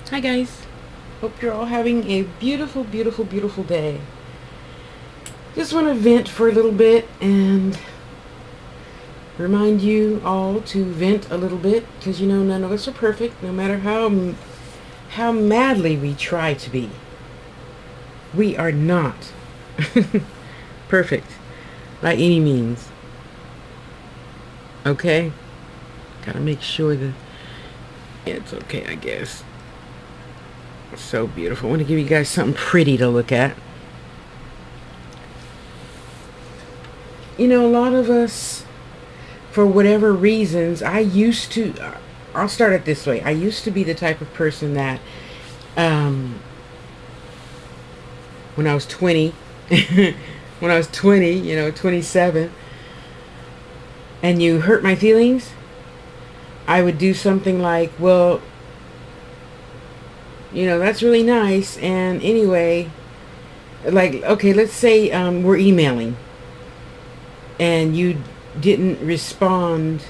Hi guys, hope you're all having a beautiful, beautiful, beautiful day. Just want to vent for a little bit and remind you all to vent a little bit because none of us are perfect, no matter how madly we try to be. We are not perfect by any means. Okay? Gotta make sure that it's okay, I guess. So beautiful. I want to give you guys something pretty to look at. A lot of us, for whatever reasons, I'll start it this way. I used to be the type of person that, when I was 20, when I was 20, 27, and you hurt my feelings, I would do something like, well, that's really nice. And anyway, like, okay, let's say we're emailing and you didn't respond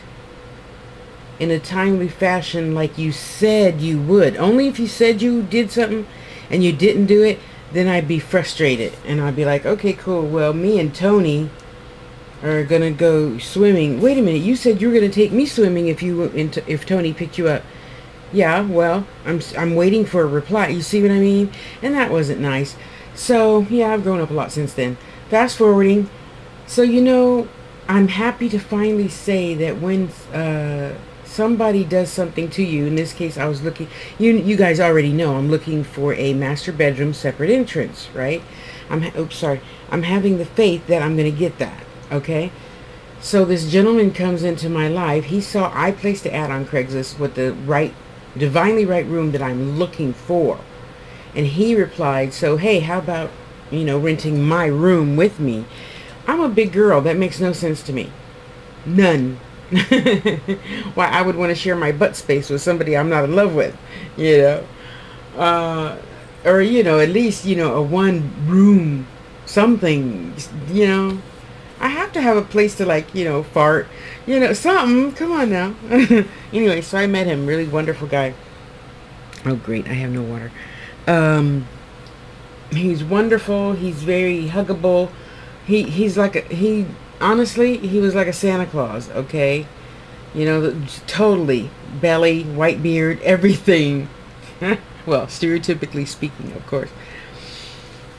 in a timely fashion like you said you would. Only if you said you did something and you didn't do it, then I'd be frustrated. And I'd be like, okay, cool. Well, me and Tony are going to go swimming. Wait a minute. You said you were going to take me swimming if Tony picked you up. Yeah, well, I'm waiting for a reply. You see what I mean? And that wasn't nice. So, yeah, I've grown up a lot since then. Fast forwarding. So, I'm happy to finally say that when somebody does something to you, in this case, I was looking, you guys already know, I'm looking for a master bedroom separate entrance, right? I'm having the faith that I'm going to get that, okay? So this gentleman comes into my life. He saw I placed the ad on Craigslist with the divinely right room that I'm looking for. And he replied, so, hey, how about, renting my room with me? I'm a big girl. That makes no sense to me. None. Why I would want to share my butt space with somebody I'm not in love with, or, at least, a one room something, I have to have a place to, like, fart, something. Come on now. Anyway, so I met him. Really wonderful guy. Oh, great. I have no water. He's wonderful. He's very huggable. Honestly, he was like a Santa Claus, okay? Totally. Belly, white beard, everything. Well, stereotypically speaking, of course.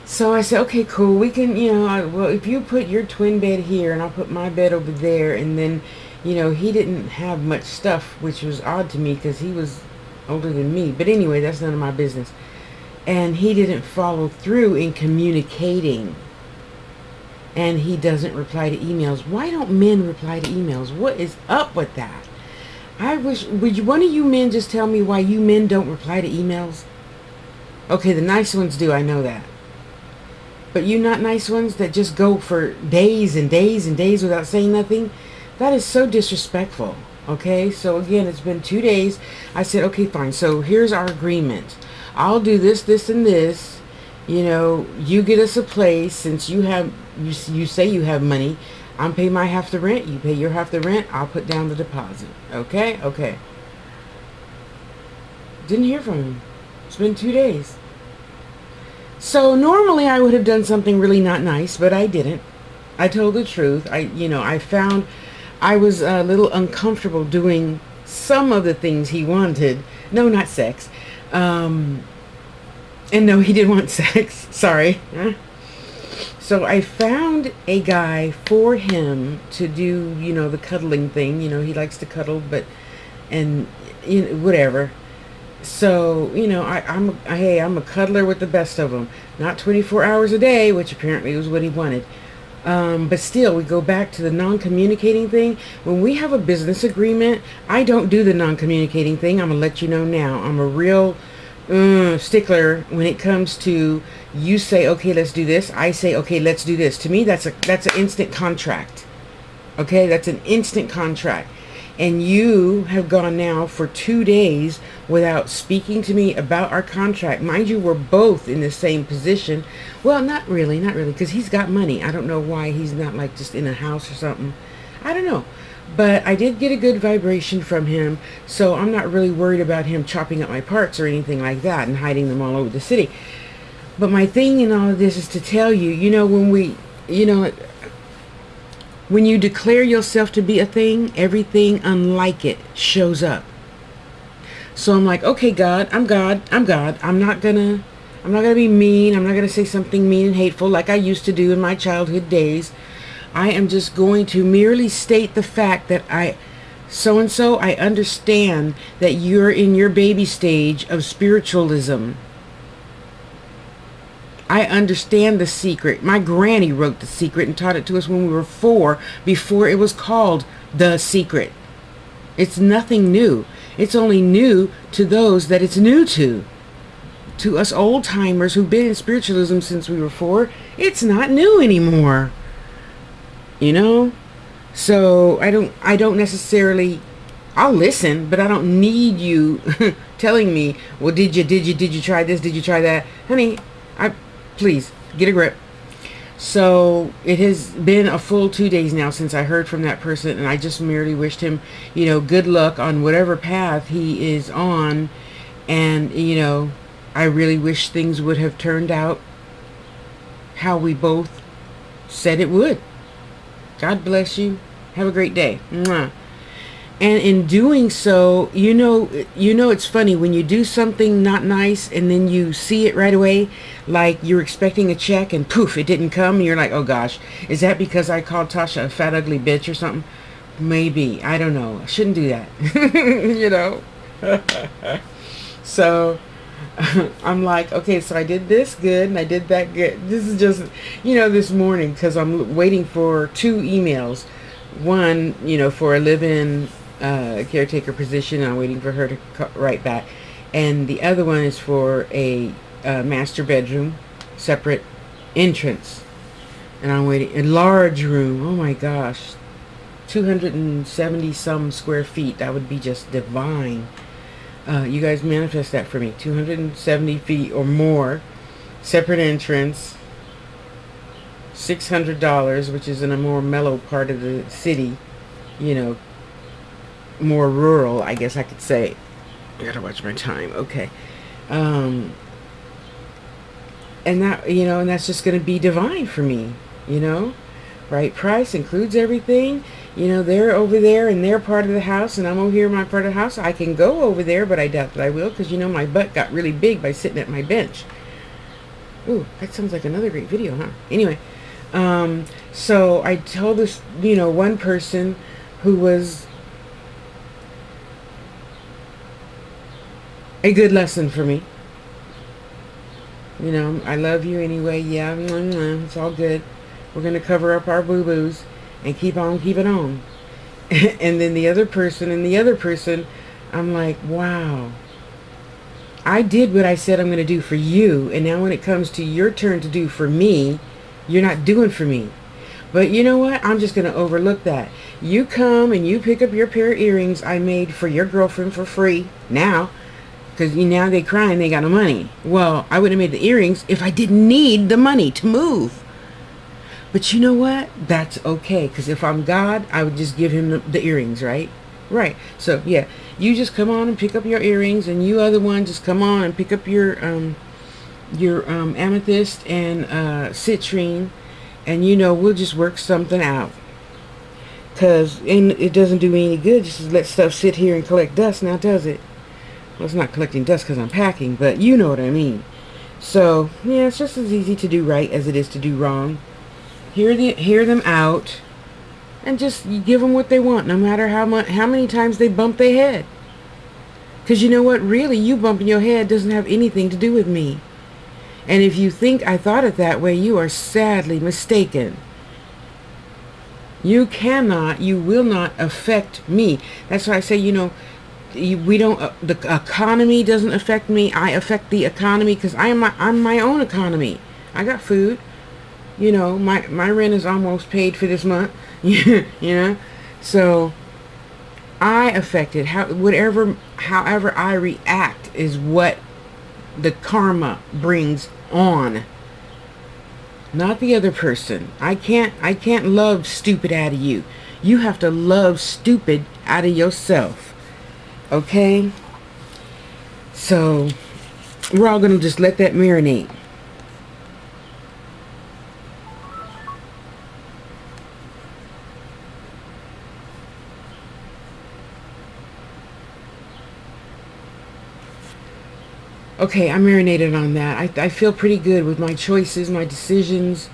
So I said, okay, cool. We can, well, if you put your twin bed here and I'll put my bed over there. And then, he didn't have much stuff, which was odd to me because he was older than me. But anyway, that's none of my business. And he didn't follow through in communicating. And he doesn't reply to emails. Why don't men reply to emails? What is up with that? Would one of you men just tell me why you men don't reply to emails? Okay, the nice ones do, I know that. But you not nice ones that just go for days and days and days without saying nothing? That is so disrespectful. Okay, so again, it's been 2 days. I said, okay, fine. So here's our agreement. I'll do this, this, and this. You get us a place since you say you have money. I'm paying my half the rent. You pay your half the rent. I'll put down the deposit. Okay? Okay. Didn't hear from him. It's been 2 days. So normally I would have done something really not nice, but I didn't. I told the truth. I found I was a little uncomfortable doing some of the things he wanted. No, not sex. And no, he didn't want sex. Sorry. So I found a guy for him to do, the cuddling thing. He likes to cuddle, and whatever. So, I'm a cuddler with the best of them. Not 24 hours a day, which apparently was what he wanted. But still, we go back to the non-communicating thing. When we have a business agreement, I don't do the non-communicating thing. I'm going to let you know now. I'm a real stickler when it comes to you say, okay, let's do this. I say, okay, let's do this. To me, that's an instant contract. Okay, that's an instant contract. And you have gone now for 2 days without speaking to me about our contract. Mind you, we're both in the same position. Well, not really, because he's got money. I don't know why he's not, like, just in a house or something. I don't know. But I did get a good vibration from him, so I'm not really worried about him chopping up my parts or anything like that and hiding them all over the city. But my thing in all of this is to tell you, when you declare yourself to be a thing, everything unlike it shows up. So I'm like, okay, God, I'm God. I'm not gonna be mean. I'm not gonna say something mean and hateful like I used to do in my childhood days. I am just going to merely state the fact that so and so, I understand that you're in your baby stage of spiritualism. I understand the secret. My granny wrote The Secret and taught it to us when we were 4, before it was called The Secret. It's nothing new. It's only new to those that it's new to. To us old timers who've been in spiritualism since we were 4, it's not new anymore. You know? So I don't necessarily, I'll listen, but I don't need you telling me, well, did you try this? Did you try that? Honey, please get a grip. So it has been a full 2 days now since I heard from that person, and I just merely wished him, good luck on whatever path he is on. And, I really wish things would have turned out how we both said it would. God bless you. Have a great day. Mwah. And in doing so, it's funny when you do something not nice and then you see it right away, like you're expecting a check and poof, it didn't come. And you're like, oh gosh, is that because I called Tasha a fat, ugly bitch or something? Maybe. I don't know. I shouldn't do that. So I'm like, okay, so I did this good and I did that good. This is just, this morning, because I'm waiting for 2 emails. One, for a live-in caretaker position. I'm waiting for her to write back. And the other one is for a master bedroom, separate entrance. And I'm waiting. A large room. Oh my gosh. 270 some square feet. That would be just divine. You guys manifest that for me. 270 feet or more. Separate entrance. $600, which is in a more mellow part of the city. More rural, I guess I could say. I gotta watch my time. Okay. And that, and that's just gonna be divine for me. Right price, includes everything. They're over there in their part of the house, and I'm over here in my part of the house. I can go over there, but I doubt that I will, because my butt got really big by sitting at my bench. Ooh, that sounds like another great video, huh? Anyway, so I told this, one person who was a good lesson for me. I love you anyway. Yeah, it's all good. We're going to cover up our boo-boos and keep on keeping on. And then the other person, I'm like, wow. I did what I said I'm going to do for you, and now when it comes to your turn to do for me, you're not doing for me. But you know what? I'm just going to overlook that. You come and you pick up your pair of earrings I made for your girlfriend for free now, because now they crying they got no money. Well, I would have made the earrings if I didn't need the money to move. But you know what? That's okay, because if I'm God, I would just give him the earrings, right? Right. So, yeah, you just come on and pick up your earrings, and you other one just come on and pick up your amethyst and citrine, and we'll just work something out. Because it doesn't do me any good just to let stuff sit here and collect dust, now does it? Well, it's not collecting dust because I'm packing, but you know what I mean. So, yeah, it's just as easy to do right as it is to do wrong. Hear them out, and just give them what they want, no matter how many times they bump their head. Because you know what? Really, you bumping your head doesn't have anything to do with me. And if you think I thought it that way, you are sadly mistaken. You will not affect me. That's why I say, we don't, the economy doesn't affect me. I affect the economy, because I'm my own economy. I got food. My rent is almost paid for this month. So I affect it. However I react is what the karma brings on, not the other person. I can't love stupid out of you. You have to love stupid out of yourself. Okay? So, we're all going to just let that marinate. Okay, I marinated on that. I feel pretty good with my choices, my decisions.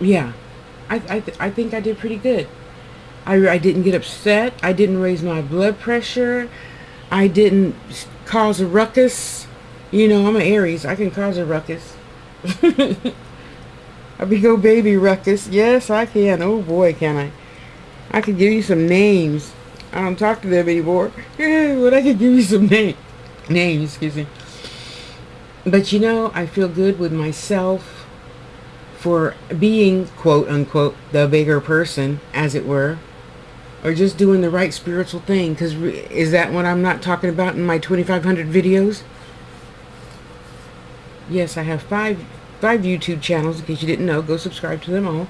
Yeah, I think I did pretty good. I didn't get upset. I didn't raise my blood pressure. I didn't cause a ruckus. You know, I'm an Aries. I can cause a ruckus. A big old baby ruckus. Yes, I can. Oh boy, can I. I could give you some names. I don't talk to them anymore. But I could give you some names, excuse me. But you know, I feel good with myself for being, quote unquote, the bigger person, as it were. Or just doing the right spiritual thing. Because is that what I'm not talking about in my 2,500 videos? Yes, I have five YouTube channels. In case you didn't know, go subscribe to them all.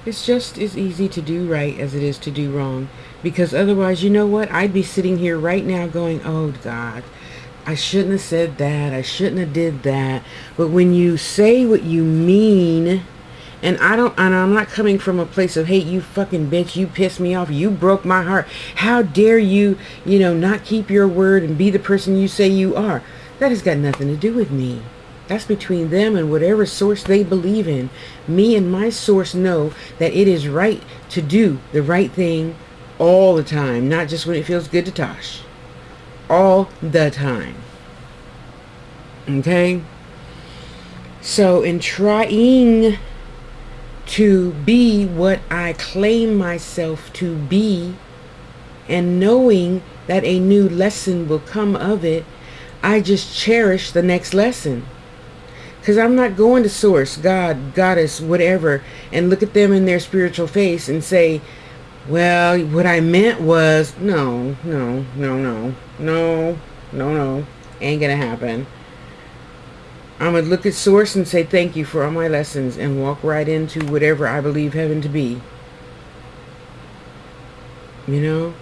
It's just as easy to do right as it is to do wrong. Because otherwise, you know what? I'd be sitting here right now going, oh God, I shouldn't have said that. I shouldn't have did that. But when you say what you mean, and I'm not coming from a place of, hey, you fucking bitch, you pissed me off, you broke my heart. How dare you, not keep your word and be the person you say you are. That has got nothing to do with me. That's between them and whatever source they believe in. Me and my source know that it is right to do the right thing all the time, not just when it feels good to Tosh. All the time. Okay? So in trying to be what I claim myself to be, and knowing that a new lesson will come of it, I just cherish the next lesson. Because I'm not going to source, God, goddess, whatever, and look at them in their spiritual face and say, well, what I meant was, no, ain't gonna happen. I'm going to look at source and say thank you for all my lessons and walk right into whatever I believe heaven to be. You know?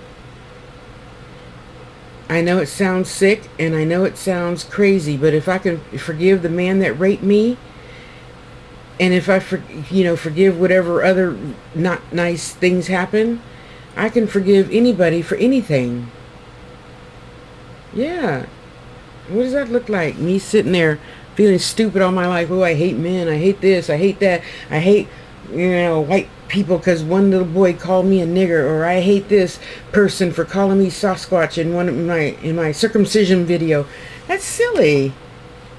I know it sounds sick and I know it sounds crazy, but if I can forgive the man that raped me, and if I forgive whatever other not nice things happen, I can forgive anybody for anything. Yeah. What does that look like? Me sitting there feeling stupid all my life. Oh, I hate men. I hate this. I hate that. I hate, white people because one little boy called me a nigger, or I hate this person for calling me Sasquatch in my circumcision video. That's silly.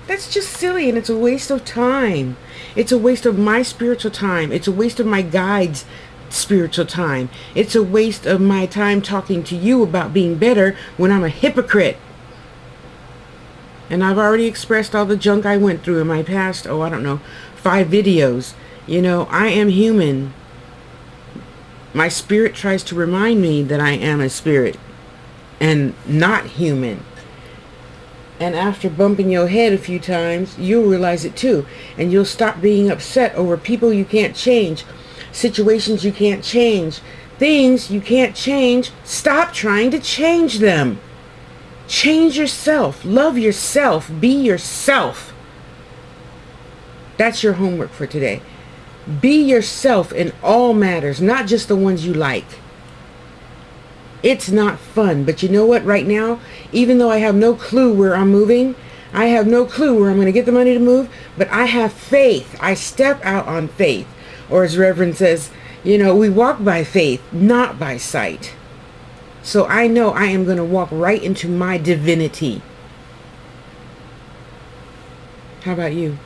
That's just silly, and it's a waste of time. It's a waste of my spiritual time. It's a waste of my guide's spiritual time. It's a waste of my time talking to you about being better when I'm a hypocrite. And I've already expressed all the junk I went through in my past, 5 videos. I am human. My spirit tries to remind me that I am a spirit and not human. And after bumping your head a few times, you'll realize it too. And you'll stop being upset over people you can't change, situations you can't change, things you can't change. Stop trying to change them. Change yourself. Love yourself. Be yourself. That's your homework for today. Be yourself in all matters, not just the ones you like. It's not fun, but you know what? Right now, even though I have no clue where I'm moving, I have no clue where I'm going to get the money to move, but I have faith. I step out on faith. Or as Reverend says, we walk by faith, not by sight. So I know I am going to walk right into my divinity. How about you?